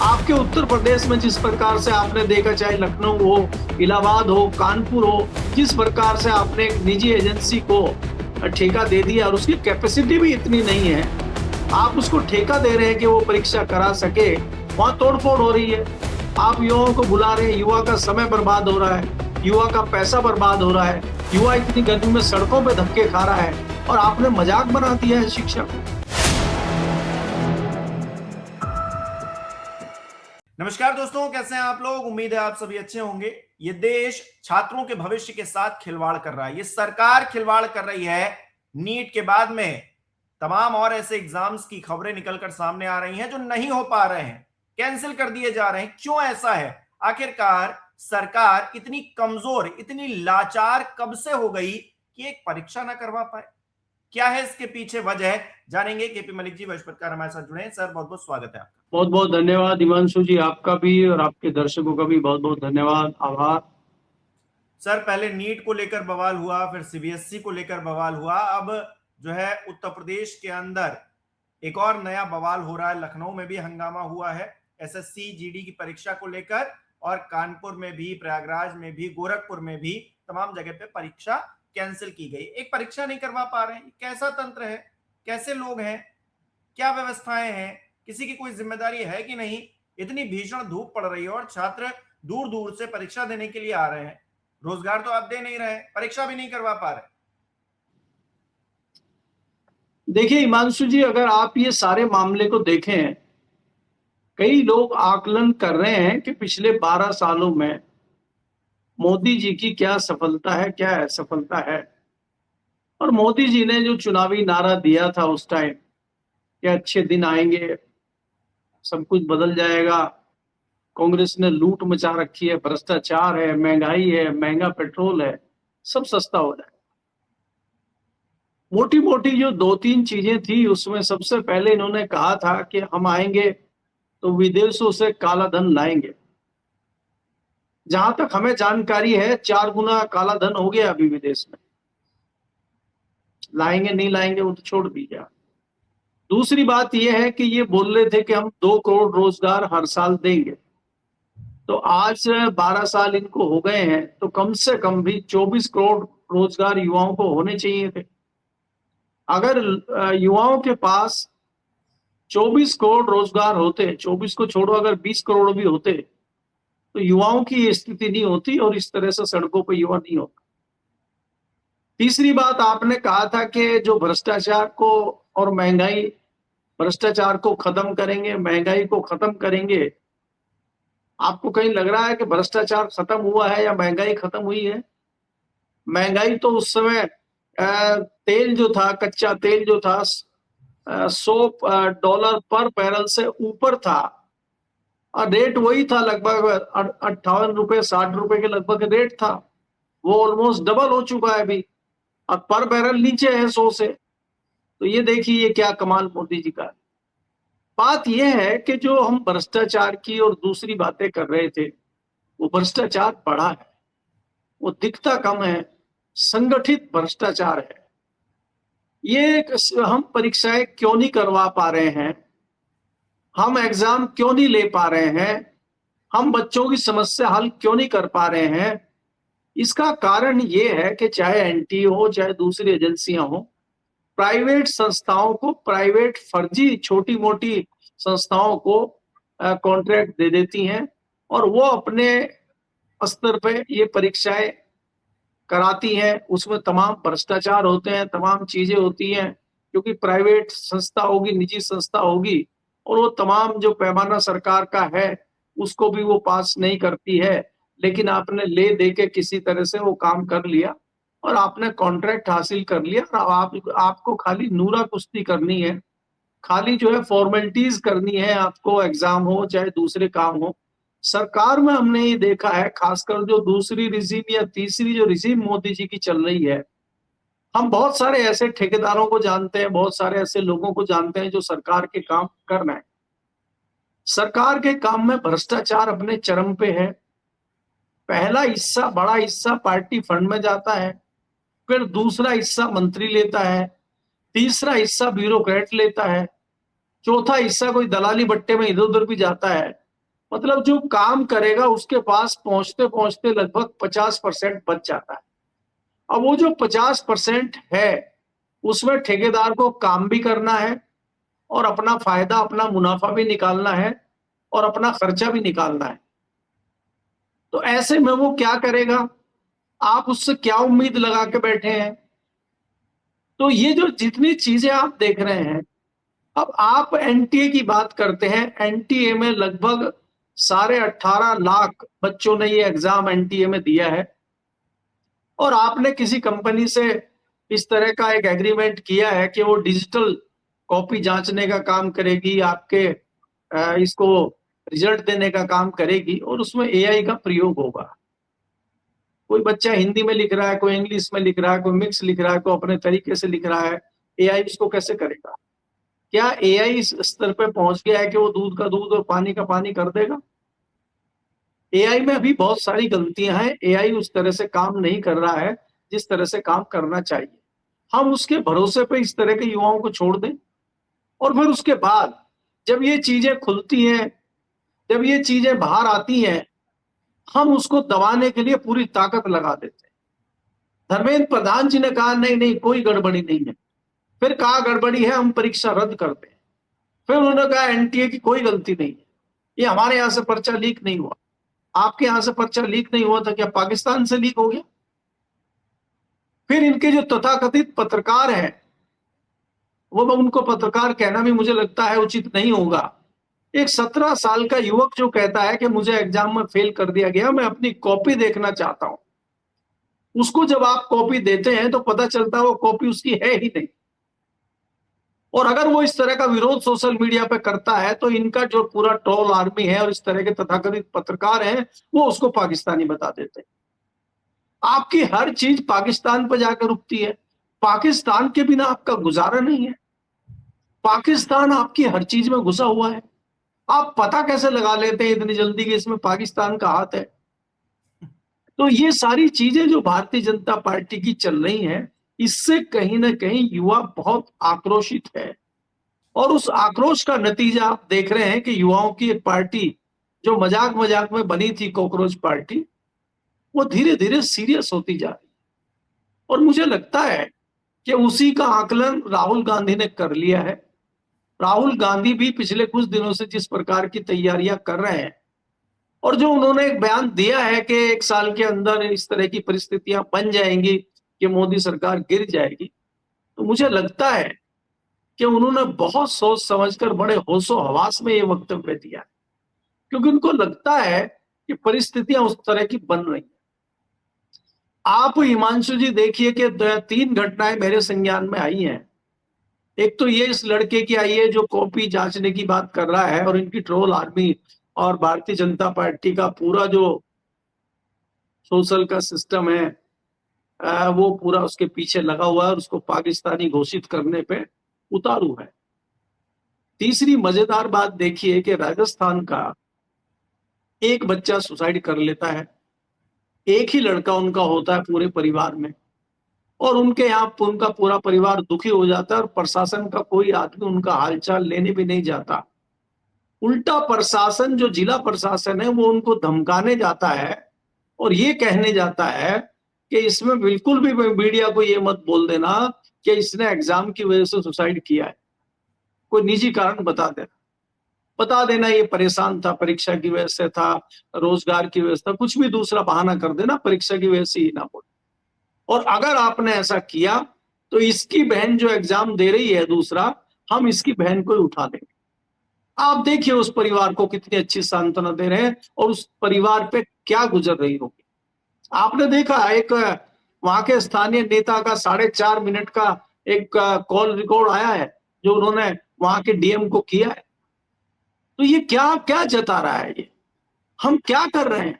आपके उत्तर प्रदेश में जिस प्रकार से आपने देखा, चाहे लखनऊ हो, इलाहाबाद हो, कानपुर हो, जिस प्रकार से आपने एक निजी एजेंसी को ठेका दे दिया और उसकी कैपेसिटी भी इतनी नहीं है, आप उसको ठेका दे रहे हैं कि वो परीक्षा करा सके, वहां तोड़फोड़ हो रही है। आप युवाओं को बुला रहे हैं, युवा का समय बर्बाद हो रहा है, युवा का पैसा बर्बाद हो रहा है, युवा इतनी गर्मी में सड़कों पे धक्के खा रहा है और आपने मजाक बना दिया है शिक्षा को। नमस्कार दोस्तों, कैसे हैं आप लोग। उम्मीद है आप सभी अच्छे होंगे। ये देश छात्रों के भविष्य के साथ खिलवाड़ कर रहा है, ये सरकार खिलवाड़ कर रही है। नीट के बाद में तमाम और ऐसे एग्जाम्स की खबरें निकलकर सामने आ रही हैं जो नहीं हो पा रहे हैं, कैंसिल कर दिए जा रहे हैं। क्यों ऐसा है? आखिरकार सरकार इतनी कमजोर, इतनी लाचार कब से हो गई कि एक परीक्षा ना करवा पाए? क्या है इसके पीछे वजह, जानेंगे। केपी मलिक जी वरिष्ठ पत्रकार हमारे साथ जुड़े हैं। सर, बहुत बहुत स्वागत है आपका। बहुत बहुत धन्यवाद हिमांशु जी, आपका भी और आपके दर्शकों का भी बहुत बहुत धन्यवाद, आभार। सर, पहले नीट को लेकर बवाल हुआ, फिर सीबीएसई को लेकर बवाल हुआ, अब जो है उत्तर प्रदेश के अंदर एक और नया बवाल हो रहा है। लखनऊ में भी हंगामा हुआ है एसएससी जीडी की परीक्षा को लेकर, और कानपुर में भी, प्रयागराज में भी, गोरखपुर में भी तमाम जगह पे परीक्षा कैंसिल की गई। एक परीक्षा नहीं करवा पा रहे हैं। कैसा तंत्र है, कैसे लोग हैं, क्या व्यवस्थाएं हैं, किसी की कोई जिम्मेदारी है कि नहीं? इतनी भीषण धूप पड़ रही है और छात्र दूर दूर से परीक्षा देने के लिए आ रहे हैं। रोजगार तो आप दे नहीं रहे, परीक्षा भी नहीं करवा पा रहे। देखिए हिमांशु जी, अगर आप ये सारे मामले को देखें, कई लोग आकलन कर रहे हैं कि पिछले 12 सालों में मोदी जी की क्या सफलता है, क्या असफलता है। और मोदी जी ने जो चुनावी नारा दिया था उस टाइम कि अच्छे दिन आएंगे, सब कुछ बदल जाएगा, कांग्रेस ने लूट मचा रखी है, भ्रष्टाचार है, महंगाई है, महंगा पेट्रोल है, सब सस्ता हो जाए। मोटी मोटी जो 2-3 चीजें थी उसमें सबसे पहले इन्होंने कहा था कि हम आएंगे तो विदेशों से काला धन लाएंगे। जहां तक हमें जानकारी है 4 गुना काला धन हो गया अभी विदेश में। लाएंगे नहीं लाएंगे वो तो छोड़ दीजिए। दूसरी बात यह है कि ये बोल रहे थे कि हम 2 करोड़ रोजगार हर साल देंगे। तो आज 12 साल इनको हो गए हैं तो कम से कम भी 24 करोड़ रोजगार युवाओं को होने चाहिए थे। अगर युवाओं के पास 24 करोड़ रोजगार होते, 24 को छोड़ो, अगर 20 करोड़ भी होते तो युवाओं की ये स्थिति नहीं होती और इस तरह से सड़कों पर युवा नहीं होता। तीसरी बात आपने कहा था कि जो भ्रष्टाचार को और महंगाई, भ्रष्टाचार को खत्म करेंगे, महंगाई को खत्म करेंगे। आपको कहीं लग रहा है कि भ्रष्टाचार खत्म हुआ है या महंगाई खत्म हुई है? महंगाई तो उस समय तेल जो था, कच्चा तेल जो था, $100 पर बैरल से ऊपर था और रेट वही था, लगभग 58 रुपए, 60 रुपए के लगभग रेट था। वो ऑलमोस्ट डबल हो चुका है अभी और पर बैरल नीचे है 100 से। तो ये देखिए ये क्या कमाल मोदी जी का है। बात यह है कि जो हम भ्रष्टाचार की और दूसरी बातें कर रहे थे, वो भ्रष्टाचार बढ़ा है, वो दिखता कम है, संगठित भ्रष्टाचार है। ये हम परीक्षाएं क्यों नहीं करवा पा रहे हैं, हम एग्जाम क्यों नहीं ले पा रहे हैं, हम बच्चों की समस्या हल क्यों नहीं कर पा रहे हैं, इसका कारण ये है कि चाहे एनटीए हो, चाहे दूसरी एजेंसियां हो, प्राइवेट संस्थाओं को, प्राइवेट फर्जी छोटी मोटी संस्थाओं को कॉन्ट्रैक्ट दे देती हैं और वो अपने स्तर पे ये परीक्षाएं कराती हैं। उसमें तमाम भ्रष्टाचार होते हैं, तमाम चीजें होती हैं, क्योंकि प्राइवेट संस्था होगी, निजी संस्था होगी और वो तमाम जो पैमाना सरकार का है उसको भी वो पास नहीं करती है। लेकिन आपने ले दे के किसी तरह से वो काम कर लिया और आपने कॉन्ट्रैक्ट हासिल कर लिया और आपको खाली नूरा कुश्ती करनी है, खाली जो है फॉर्मेलिटीज करनी है, आपको एग्जाम हो चाहे दूसरे काम हो। सरकार में हमने ये देखा है, खासकर जो दूसरी रिजीम या तीसरी जो रिजीम मोदी जी की चल रही है, हम बहुत सारे ऐसे ठेकेदारों को जानते हैं, बहुत सारे ऐसे लोगों को जानते हैं जो सरकार के काम कर रहे हैं। सरकार के काम में भ्रष्टाचार अपने चरम पे है। पहला हिस्सा, बड़ा हिस्सा पार्टी फंड में जाता है, फिर दूसरा हिस्सा मंत्री लेता है, तीसरा हिस्सा ब्यूरोक्रेट लेता है, चौथा हिस्सा कोई दलाली बट्टे में इधर उधर भी जाता है मतलब जो काम करेगा उसके पास पहुंचते पहुंचते लगभग 50% बच जाता है। अब वो जो 50% है उसमें ठेकेदार को काम भी करना है और अपना फायदा, अपना मुनाफा भी निकालना है और अपना खर्चा भी निकालना है। तो ऐसे में वो क्या करेगा? आप उससे क्या उम्मीद लगा के बैठे हैं? तो ये जो जितनी चीजें आप देख रहे हैं, अब आप एनटीए की बात करते हैं। एनटीए में लगभग 18.5 लाख बच्चों ने ये एग्जाम एनटीए में दिया है और आपने किसी कंपनी से इस तरह का एक एग्रीमेंट किया है कि वो डिजिटल कॉपी जांचने का काम करेगी, आपके इसको रिजल्ट देने का काम करेगी और उसमें एआई का प्रयोग होगा। कोई बच्चा हिंदी में लिख रहा है, कोई इंग्लिश में लिख रहा है, कोई मिक्स लिख रहा है, कोई अपने तरीके से लिख रहा है, एआई उसको कैसे करेगा? क्या एआई इस स्तर पे पहुंच गया है कि वो दूध का दूध और पानी का पानी कर देगा? एआई में अभी बहुत सारी गलतियां हैं। एआई उस तरह से काम नहीं कर रहा है जिस तरह से काम करना चाहिए। हम उसके भरोसे पे इस तरह के युवाओं को छोड़ दें और फिर उसके बाद जब ये चीजें खुलती हैं, जब ये चीजें बाहर आती हैं, हम उसको दबाने के लिए पूरी ताकत लगा देते हैं। धर्मेंद्र प्रधान जी ने कहा नहीं नहीं कोई गड़बड़ी नहीं है, फिर कहा गड़बड़ी है, हम परीक्षा रद्द करते हैं। फिर उन्होंने कहा एनटीए की कोई गलती नहीं है, ये हमारे यहां से पर्चा लीक नहीं हुआ। आपके यहां से पर्चा लीक नहीं हुआ था, क्या पाकिस्तान से लीक हो गया? फिर इनके जो तथाकथित पत्रकार हैं, वो उनको पत्रकार कहना भी मुझे लगता है उचित नहीं होगा। एक 17 साल का युवक जो कहता है कि मुझे एग्जाम में फेल कर दिया गया, मैं अपनी कॉपी देखना चाहता हूं, उसको जब आप कॉपी देते हैं तो पता चलता है वो कॉपी उसकी है ही नहीं। और अगर वो इस तरह का विरोध सोशल मीडिया पे करता है तो इनका जो पूरा ट्रोल आर्मी है और इस तरह के तथाकथित पत्रकार हैं, वो उसको पाकिस्तानी बता देते हैं। आपकी हर चीज पाकिस्तान पर जाकर रुकती है। पाकिस्तान के बिना आपका गुजारा नहीं है। पाकिस्तान आपकी हर चीज में घुसा हुआ है। आप पता कैसे लगा लेते हैं इतनी जल्दी कि इसमें पाकिस्तान का हाथ है? तो ये सारी चीजें जो भारतीय जनता पार्टी की चल रही हैं, इससे कहीं ना कहीं युवा बहुत आक्रोशित है और उस आक्रोश का नतीजा आप देख रहे हैं कि युवाओं की एक पार्टी जो मजाक मजाक में बनी थी, कॉकरोच पार्टी, वो धीरे धीरे सीरियस होती जा रही है। और मुझे लगता है कि उसी का आकलन राहुल गांधी ने कर लिया है। राहुल गांधी भी पिछले कुछ दिनों से जिस प्रकार की तैयारियां कर रहे हैं और जो उन्होंने एक बयान दिया है कि 1 साल के अंदर इस तरह की परिस्थितियां बन जाएंगी कि मोदी सरकार गिर जाएगी, तो मुझे लगता है कि उन्होंने बहुत सोच समझकर बड़े होशो हवास में ये वक्तव्य दिया है, क्योंकि उनको लगता है कि परिस्थितियां उस तरह की बन रही हैं। आप हिमांशु जी देखिए कि 3 घटनाएं मेरे संज्ञान में आई हैं। एक तो ये इस लड़के की आई है जो कॉपी जांचने की बात कर रहा है और इनकी ट्रोल आर्मी और भारतीय जनता पार्टी का पूरा जो सोशल का सिस्टम है, वो पूरा उसके पीछे लगा हुआ है और उसको पाकिस्तानी घोषित करने पे उतारू है। तीसरी मजेदार बात देखिए कि राजस्थान का एक बच्चा सुसाइड कर लेता है। एक ही लड़का उनका होता है पूरे परिवार में और उनके यहाँ उनका पूरा परिवार दुखी हो जाता है और प्रशासन का कोई आदमी उनका हालचाल लेने भी नहीं जाता। उल्टा प्रशासन, जो जिला प्रशासन है, वो उनको धमकाने जाता है और ये कहने जाता है कि इसमें बिल्कुल भी मीडिया को ये मत बोल देना कि इसने एग्जाम की वजह से सुसाइड किया है, कोई निजी कारण बता देना ये परेशान था, परीक्षा की वजह से था, रोजगार की वजह से था, कुछ भी दूसरा बहाना कर देना, परीक्षा की वजह से ही ना बोले। और अगर आपने ऐसा किया तो इसकी बहन जो एग्जाम दे रही है दूसरा, हम इसकी बहन को ही उठा देंगे। आप देखिए उस परिवार को कितनी अच्छी सांत्वना दे रहे हैं और उस परिवार पे क्या गुजर रही होगी। आपने देखा एक वहां के स्थानीय नेता का 4.5 मिनट का एक कॉल रिकॉर्ड आया है जो उन्होंने वहां के डीएम को किया है। तो ये क्या क्या जता रहा है? ये हम क्या कर रहे हैं?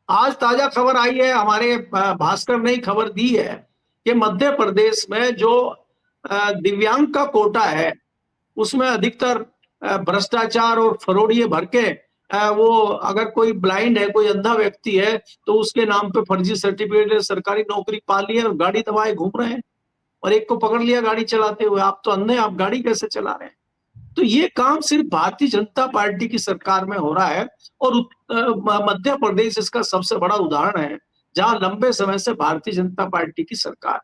आज ताजा खबर आई है, हमारे भास्कर ने खबर दी है कि मध्य प्रदेश में जो दिव्यांग का कोटा है उसमें अधिकतर भ्रष्टाचार और फरोड़िए भर के वो अगर कोई ब्लाइंड है, कोई अंधा व्यक्ति है, तो उसके नाम पे फर्जी सर्टिफिकेट, सरकारी नौकरी पा ली है और गाड़ी दबाए घूम रहे हैं। और एक को पकड़ लिया गाड़ी चलाते हुए। आप तो अंधे, आप गाड़ी कैसे चला रहे हैं? तो ये काम सिर्फ भारतीय जनता पार्टी की सरकार में हो रहा है, और मध्य प्रदेश इसका सबसे बड़ा उदाहरण है, जहां लंबे समय से भारतीय जनता पार्टी की सरकार,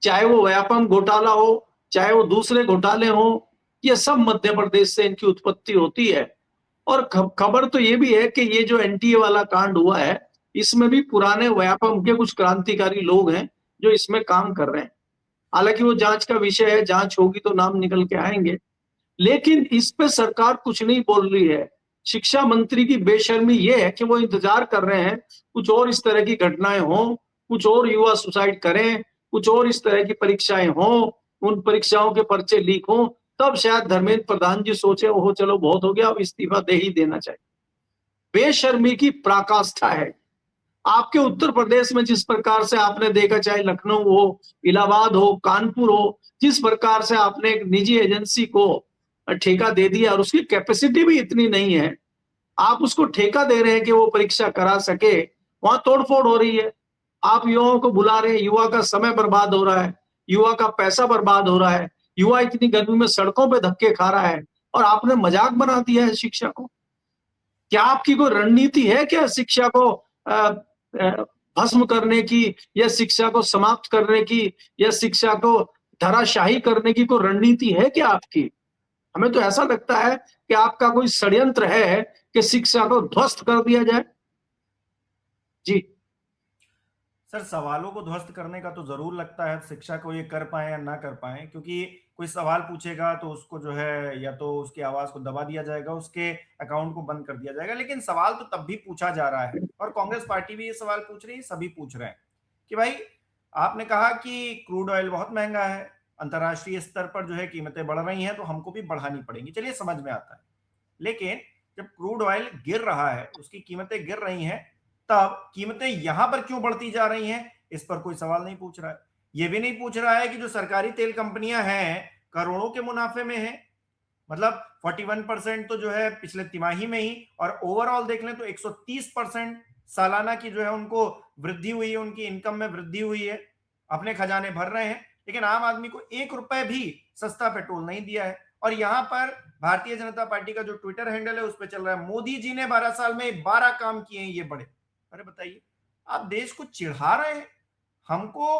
चाहे वो व्यापम घोटाला हो, चाहे वो दूसरे घोटाले हो, ये सब मध्य प्रदेश से इनकी उत्पत्ति होती है। और खबर तो ये भी है कि ये जो एनटीए वाला कांड हुआ है, इसमें भी पुराने व्यापम के कुछ क्रांतिकारी लोग हैं जो इसमें काम कर रहे हैं। हालांकि वो जांच का विषय है, जांच होगी तो नाम निकल के आएंगे, लेकिन इस पे सरकार कुछ नहीं बोल रही है। शिक्षा मंत्री की बेशर्मी ये है कि वो इंतजार कर रहे हैं कुछ और इस तरह की घटनाएं हों, कुछ और युवा सुसाइड करें, कुछ और इस तरह की परीक्षाएं हों, उन परीक्षाओं के पर्चे लीक हों, तब शायद धर्मेंद्र प्रधान जी सोचे ओहो चलो बहुत हो गया, अब इस्तीफा दे ही देना चाहिए। बेशर्मी की पराकाष्ठा है। आपके उत्तर प्रदेश में जिस प्रकार से आपने देखा, चाहे लखनऊ हो, इलाहाबाद हो, कानपुर हो, जिस प्रकार से आपने एक निजी एजेंसी को ठेका दे दिया, और उसकी कैपेसिटी भी इतनी नहीं है, आप उसको ठेका दे रहे हैं कि वो परीक्षा करा सके, वहां तोड़फोड़ हो रही है। आप युवाओं को बुला रहे हैं, युवा का समय बर्बाद हो रहा है, युवा का पैसा बर्बाद हो रहा है, युवा इतनी गर्मी में सड़कों पे धक्के खा रहा है, और आपने मजाक बना दिया है शिक्षा को। क्या आपकी कोई रणनीति है क्या शिक्षा को भस्म करने की, या शिक्षा को समाप्त करने की, या शिक्षा को धराशाही करने की कोई रणनीति है क्या आपकी? हमें तो ऐसा लगता है कि आपका कोई षड्यंत्र है कि शिक्षा को ध्वस्त कर दिया जाए। जी सर, सवालों को ध्वस्त करने का तो जरूर लगता है, शिक्षा को ये कर पाए या ना कर पाए, क्योंकि कोई सवाल पूछेगा तो उसको जो है या तो उसकी आवाज को दबा दिया जाएगा, उसके अकाउंट को बंद कर दिया जाएगा। लेकिन सवाल तो तब भी पूछा जा रहा है, और कांग्रेस पार्टी भी ये सवाल पूछ रही है, सभी पूछ रहे हैं कि भाई आपने कहा कि क्रूड ऑयल बहुत महंगा है, अंतर्राष्ट्रीय स्तर पर जो है कीमतें बढ़ रही हैं, तो हमको भी बढ़ानी पड़ेंगी। चलिए, समझ में आता है। लेकिन जब क्रूड ऑयल गिर रहा है, उसकी कीमतें गिर रही हैं, तब कीमतें यहां पर क्यों बढ़ती जा रही हैं, इस पर कोई सवाल नहीं पूछ रहा है। यह भी नहीं पूछ रहा है कि जो सरकारी तेल कंपनियां हैं करोड़ों के मुनाफे में हैं, मतलब 41% तो जो है पिछले तिमाही में ही, और ओवरऑल देख लें तो 130% सालाना की जो है उनको वृद्धि हुई है, उनकी इनकम में वृद्धि हुई है, अपने खजाने भर रहे हैं। लेकिन आम आदमी को 1 रुपए भी सस्ता पेट्रोल नहीं दिया है। और यहां पर भारतीय जनता पार्टी का जो ट्विटर हैंडल है उस पर चल रहा है, मोदी जी ने 12 साल में 12 काम किए हैं ये बड़े। अरे बताइए, आप देश को चिढ़ा रहे हैं, हमको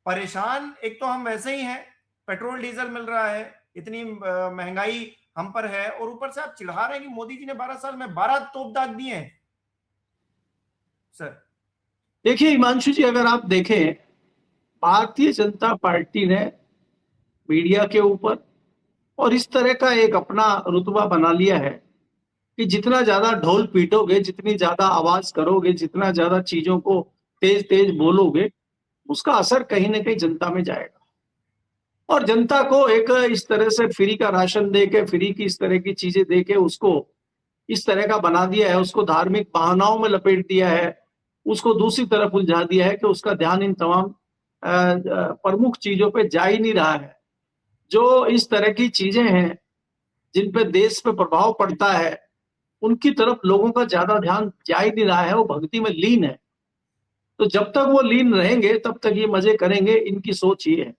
परेशान। एक तो हम वैसे ही हैं, पेट्रोल डीजल मिल रहा है, इतनी महंगाई हम पर है, और ऊपर से आप चिढ़ा रहे हैं कि मोदी जी ने 12 साल में 12 तोप दाग दिए हैं। सर देखिए हिमांशु जी, अगर आप देखें, भारतीय जनता पार्टी ने मीडिया के ऊपर और इस तरह का एक अपना रुतबा बना लिया है कि जितना ज्यादा ढोल पीटोगे, जितनी ज्यादा आवाज करोगे, जितना ज्यादा चीजों को तेज तेज बोलोगे, उसका असर कहीं ना कहीं जनता में जाएगा। और जनता को एक इस तरह से फ्री का राशन दे के, फ्री की इस तरह की चीजें दे के उसको इस तरह का बना दिया है, उसको धार्मिक बहानाओं में लपेट दिया है, उसको दूसरी तरफ उलझा दिया है कि उसका ध्यान इन तमाम प्रमुख चीजों पे जा ही नहीं रहा है। जो इस तरह की चीजें हैं जिन पे देश पे प्रभाव पड़ता है, उनकी तरफ लोगों का ज्यादा ध्यान जा ही नहीं रहा है, वो भक्ति में लीन है। तो जब तक वो लीन रहेंगे तब तक ये मजे करेंगे, इनकी सोच ये है।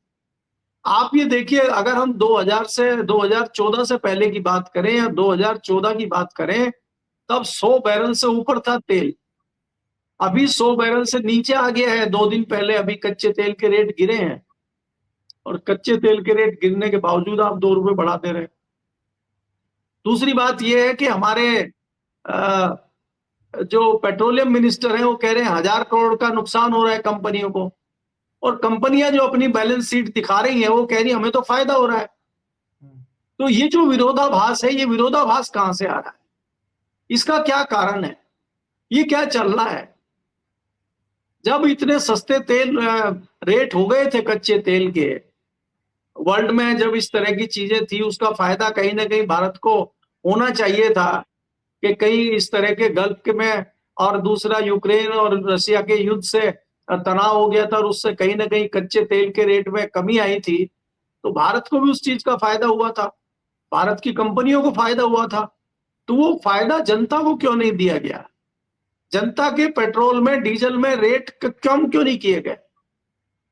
आप ये देखिए, अगर हम 2014 से पहले की बात करें या 2014 की बात करें, तब 100 बैरल से ऊपर था तेल, अभी 100 बैरल से नीचे आ गया है। 2 दिन पहले अभी कच्चे तेल के रेट गिरे हैं, और कच्चे तेल के रेट गिरने के बावजूद आप 2 रुपए बढ़ा दे रहे हैं। दूसरी बात यह है कि हमारे जो पेट्रोलियम मिनिस्टर हैं वो कह रहे हैं 1000 करोड़ का नुकसान हो रहा है कंपनियों को, और कंपनियां जो अपनी बैलेंस शीट दिखा रही हैं वो कह रही है हमें तो फायदा हो रहा है। तो ये जो विरोधाभास है, ये विरोधाभास कहां से आ रहा है, इसका क्या कारण है, ये क्या चल रहा है? जब इतने सस्ते तेल रेट हो गए थे कच्चे तेल के, वर्ल्ड में जब इस तरह की चीजें थी, उसका फायदा कहीं ना कहीं भारत को होना चाहिए था कि कहीं इस तरह के गल्फ में, और दूसरा यूक्रेन और रशिया के युद्ध से तनाव हो गया था, और उससे कहीं ना कहीं कच्चे तेल के रेट में कमी आई थी, तो भारत को भी उस चीज का फायदा हुआ था, भारत की कंपनियों को फायदा हुआ था। तो वो फायदा जनता को क्यों नहीं दिया गया? जनता के पेट्रोल में, डीजल में रेट कम क्यों नहीं किए गए?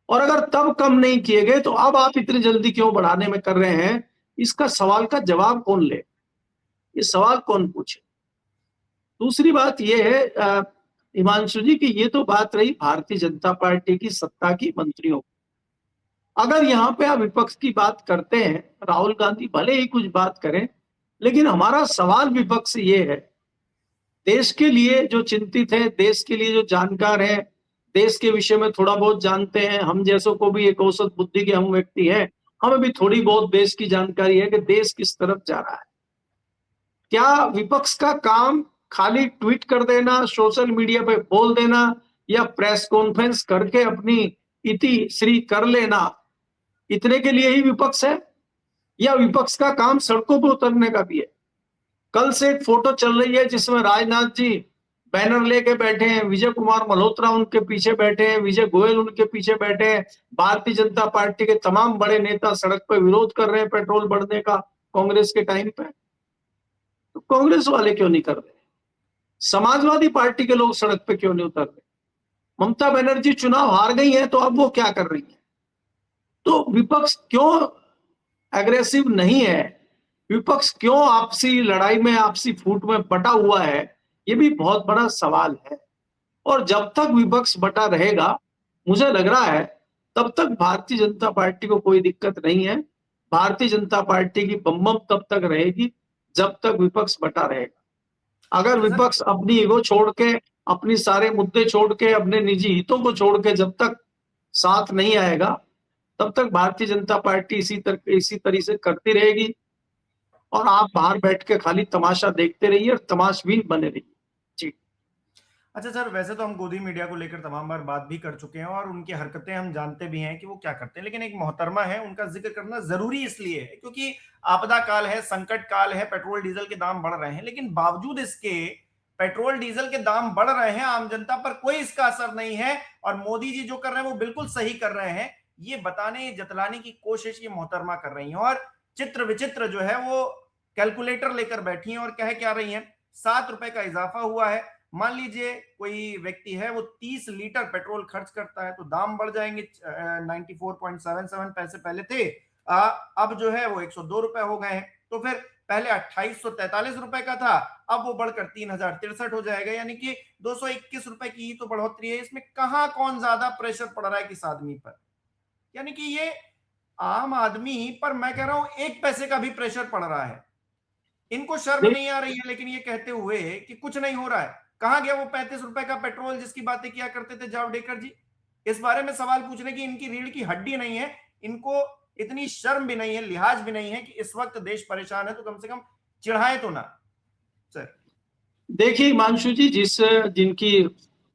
और अगर तब कम नहीं किए गए तो अब आप इतनी जल्दी क्यों बढ़ाने में कर रहे हैं इसका सवाल का जवाब कौन ले, ये सवाल कौन पूछे। दूसरी बात यह है हिमांशु जी कि ये तो बात रही भारतीय जनता पार्टी की सत्ता की, मंत्रियों। अगर यहाँ पे आप विपक्ष की बात करते हैं, राहुल गांधी भले ही कुछ बात करें, लेकिन हमारा सवाल विपक्ष से ये है, देश के लिए जो चिंतित है, देश के लिए जो जानकार है, देश के विषय में थोड़ा बहुत जानते हैं, हम जैसों को भी एक औसत बुद्धि के हम व्यक्ति हैं, हमें भी थोड़ी बहुत देश की जानकारी है कि देश किस तरफ जा रहा है। क्या विपक्ष का काम खाली ट्वीट कर देना, सोशल मीडिया पे बोल देना या प्रेस कॉन्फ्रेंस करके अपनी इति श्री कर लेना, इतने के लिए ही विपक्ष है? या विपक्ष का काम सड़कों पर उतरने का भी है? कल से एक फोटो चल रही है जिसमें राजनाथ जी बैनर लेके बैठे हैं, विजय कुमार मल्होत्रा उनके पीछे बैठे हैं, विजय गोयल उनके पीछे बैठे हैं, भारतीय जनता पार्टी के तमाम बड़े नेता सड़क पर विरोध कर रहे हैं पेट्रोल बढ़ने का कांग्रेस के टाइम पे। तो कांग्रेस वाले क्यों नहीं कर रहे? समाजवादी पार्टी के लोग सड़क पे क्यों नहीं उतर रहे? ममता बनर्जी चुनाव हार गई है तो अब वो क्या कर रही है? तो विपक्ष क्यों एग्रेसिव नहीं है, विपक्ष क्यों आपसी लड़ाई में, आपसी फूट में बटा हुआ है, ये भी बहुत बड़ा सवाल है। और जब तक विपक्ष बटा रहेगा, मुझे लग रहा है तब तक भारतीय जनता पार्टी को कोई दिक्कत नहीं है। भारतीय जनता पार्टी की बम तब तक रहेगी जब तक विपक्ष बटा रहेगा। अगर विपक्ष अपनी ईगो छोड़ के, अपनी सारे मुद्दे छोड़ के, अपने निजी हितों को छोड़ के जब तक साथ नहीं आएगा, तब तक भारतीय जनता पार्टी इसी तरह से करती रहेगी और आप बाहर बैठ के खाली तमाशा देखते रहिए और तमाशबीन बने रहिए। जी। अच्छा सर, वैसे तो हम गोदी मीडिया को लेकर तमाम बार बात भी कर चुके हैं और उनकी हरकतें हम जानते भी हैं कि वो क्या करते हैं, लेकिन एक मोहतरमा है, उनका जिक्र करना जरूरी इसलिए है क्योंकि आपदा काल है, संकट काल है, पेट्रोल डीजल के दाम बढ़ रहे हैं, लेकिन बावजूद इसके पेट्रोल डीजल के दाम बढ़ रहे हैं, आम जनता पर कोई इसका असर नहीं है और मोदी जी जो कर रहे हैं वो बिल्कुल सही कर रहे हैं, ये बताने, जतलाने की कोशिश ये मोहतरमा कर रही है। और चित्र विचित्र जो है वो कैलकुलेटर लेकर बैठी हैं और कह क्या रही हैं, 7 रुपए का इजाफा हुआ है। मान लीजिए कोई व्यक्ति है वो 30 लीटर पेट्रोल खर्च करता है तो दाम बढ़ जाएंगे, 94.77 पैसे पहले थे, अब जो है वो 102 रुपए हो गए हैं। तो फिर पहले 2843 रुपए का था, अब वो बढ़कर 3063 हो जाएगा, यानी कि 221 रुपए की ही तो बढ़ोतरी है। इसमें कहां कौन ज्यादा प्रेशर पड़ रहा है किस आदमी पर? यानी कि ये आम आदमी पर, मैं कह रहा हूं, 1 पैसे का भी प्रेशर पड़ रहा है। इनको शर्म नहीं आ रही है, लेकिन ये कहते हुए कि कुछ नहीं हो रहा है। कहां गया वो 35 रुपए का पेट्रोल जिसकी बातें किया करते थे जावड़ेकर जी? इस बारे में सवाल पूछने की इनकी रीढ़ की हड्डी नहीं है, इनको इतनी शर्म भी नहीं है, लिहाज भी नहीं है कि इस वक्त देश परेशान है तो कम से कम चिढ़ाए तो ना। सर देखिए हिमांशु जी, जिनकी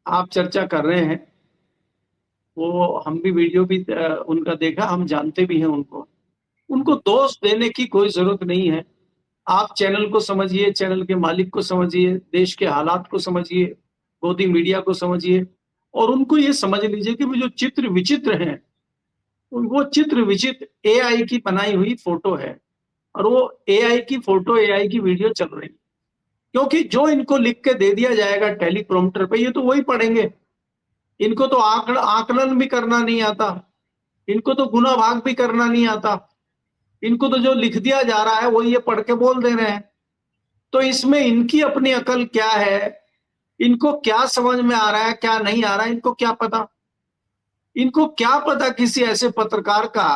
आप चर्चा कर रहे हैं वो हम भी वीडियो भी उनका देखा, हम जानते भी हैं उनको दोष देने की कोई जरूरत नहीं है। आप चैनल को समझिए, चैनल के मालिक को समझिए, देश के हालात को समझिए, गोदी मीडिया को समझिए और उनको ये समझ लीजिए कि वो जो चित्र विचित्र हैं, वो चित्र विचित्र एआई की बनाई हुई फोटो है और वो एआई की फोटो, एआई की वीडियो चल रही है। क्योंकि जो इनको लिख के दे दिया जाएगा टेलीप्रॉम्प्टर पे, ये तो वही पढ़ेंगे। इनको तो आकलन भी करना नहीं आता, इनको तो गुना भाग भी करना नहीं आता, इनको तो जो लिख दिया जा रहा है वो ये पढ़ के बोल दे रहे हैं। तो इसमें इनकी अपनी अकल क्या है, इनको क्या समझ में आ रहा है, क्या नहीं आ रहा है, इनको क्या पता? इनको क्या पता किसी ऐसे पत्रकार का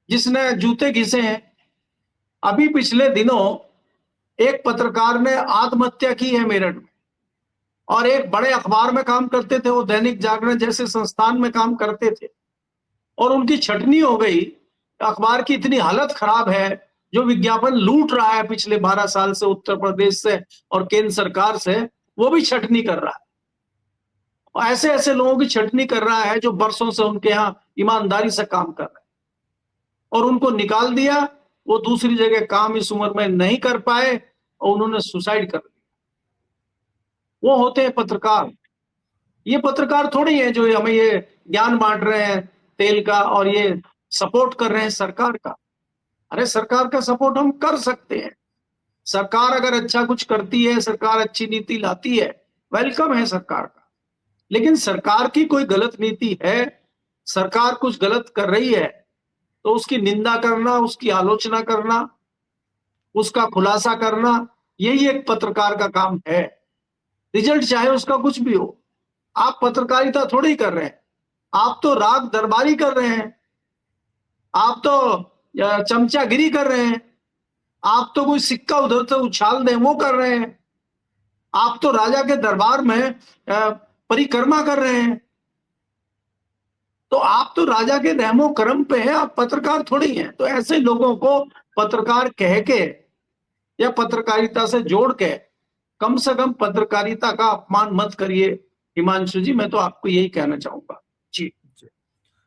जिसने जूते घिसे हैं? अभी पिछले दिनों एक पत्रकार ने आत्महत्या की है मेरठ में और एक बड़े अखबार में काम करते थे, वो दैनिक जागरण जैसे संस्थान में काम करते थे और उनकी छटनी हो गई। अखबार की इतनी हालत खराब है, जो विज्ञापन लूट रहा है पिछले 12 साल से उत्तर प्रदेश से और केंद्र सरकार से, वो भी छटनी कर रहा है। और ऐसे ऐसे लोगों की छटनी कर रहा है जो बरसों से उनके यहाँ ईमानदारी से काम कर रहे हैं और उनको निकाल दिया। वो दूसरी जगह काम इस उम्र में नहीं कर पाए और उन्होंने सुसाइड कर लिया। वो होते हैं पत्रकार। ये पत्रकार थोड़ी है जो हमें ये ज्ञान बांट रहे हैं तेल का और ये सपोर्ट कर रहे हैं सरकार का। अरे सरकार का सपोर्ट हम कर सकते हैं, सरकार अगर अच्छा कुछ करती है, सरकार अच्छी नीति लाती है, वेलकम है सरकार का। लेकिन सरकार की कोई गलत नीति है, सरकार कुछ गलत कर रही है तो उसकी निंदा करना, उसकी आलोचना करना, उसका खुलासा करना, यही एक पत्रकार का काम है। रिजल्ट चाहे उसका कुछ भी हो, आप पत्रकारिता थोड़ी ही कर रहे हैं, आप तो राग दरबारी कर रहे हैं, आप तो चमचागिरी कर रहे हैं, आप तो कोई सिक्का उधर से उछाल दें वो कर रहे हैं, आप तो राजा के दरबार में परिक्रमा कर रहे हैं। तो आप तो राजा के रहमो करम पे हैं, आप पत्रकार थोड़ी हैं। तो ऐसे लोगों को पत्रकार कह के या पत्रकारिता से जोड़ के कम से कम पत्रकारिता का अपमान मत करिए हिमांशु जी, मैं तो आपको यही कहना चाहूंगा। जी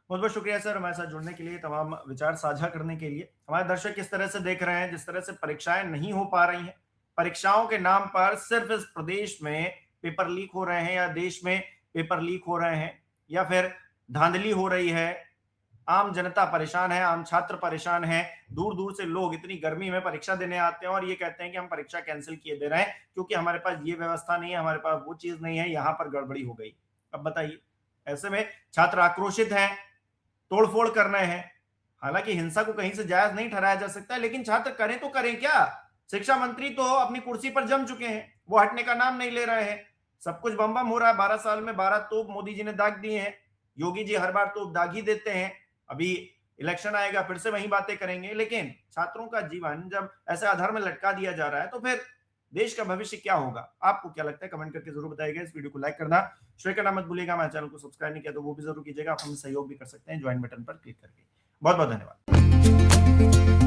बहुत बहुत शुक्रिया सर हमारे साथ जुड़ने के लिए, तमाम विचार साझा करने के लिए। हमारे दर्शक किस तरह से देख रहे हैं, जिस तरह से परीक्षाएं नहीं हो पा रही हैं, परीक्षाओं के नाम पर सिर्फ इस प्रदेश में पेपर लीक हो रहे हैं या देश में पेपर लीक हो रहे हैं या फिर धांधली हो रही है, आम जनता परेशान है, आम छात्र परेशान है, दूर दूर से लोग इतनी गर्मी में परीक्षा देने आते हैं और ये कहते हैं कि हम परीक्षा कैंसिल किए दे रहे हैं क्योंकि हमारे पास ये व्यवस्था नहीं है, हमारे पास वो चीज नहीं है, यहां पर गड़बड़ी हो गई। अब बताइए, ऐसे में छात्र आक्रोशित हैं, तोड़फोड़ कर रहे हैं। हालांकि हिंसा को कहीं से जायज नहीं ठहराया जा सकता, लेकिन छात्र करें तो करें क्या? शिक्षा मंत्री तो अपनी कुर्सी पर जम चुके हैं, वो हटने का नाम नहीं ले रहे हैं। सब कुछ बम बम हो रहा है, 12 साल में 12 तोप मोदी जी ने दाग दिए हैं। योगी जी हर बार तोप दाग ही देते हैं, अभी इलेक्शन आएगा फिर से वही बातें करेंगे। लेकिन छात्रों का जीवन जब ऐसे आधार में लटका दिया जा रहा है तो फिर देश का भविष्य क्या होगा? आपको क्या लगता है? कमेंट करके जरूर बताइएगा। इस वीडियो को लाइक करना, शेयर करना मत भूलिएगा। हमारे चैनल को सब्सक्राइब नहीं किया तो वो भी जरूर कीजिएगा। आप हमें सहयोग भी कर सकते हैं ज्वाइन बटन पर क्लिक करके। बहुत बहुत धन्यवाद।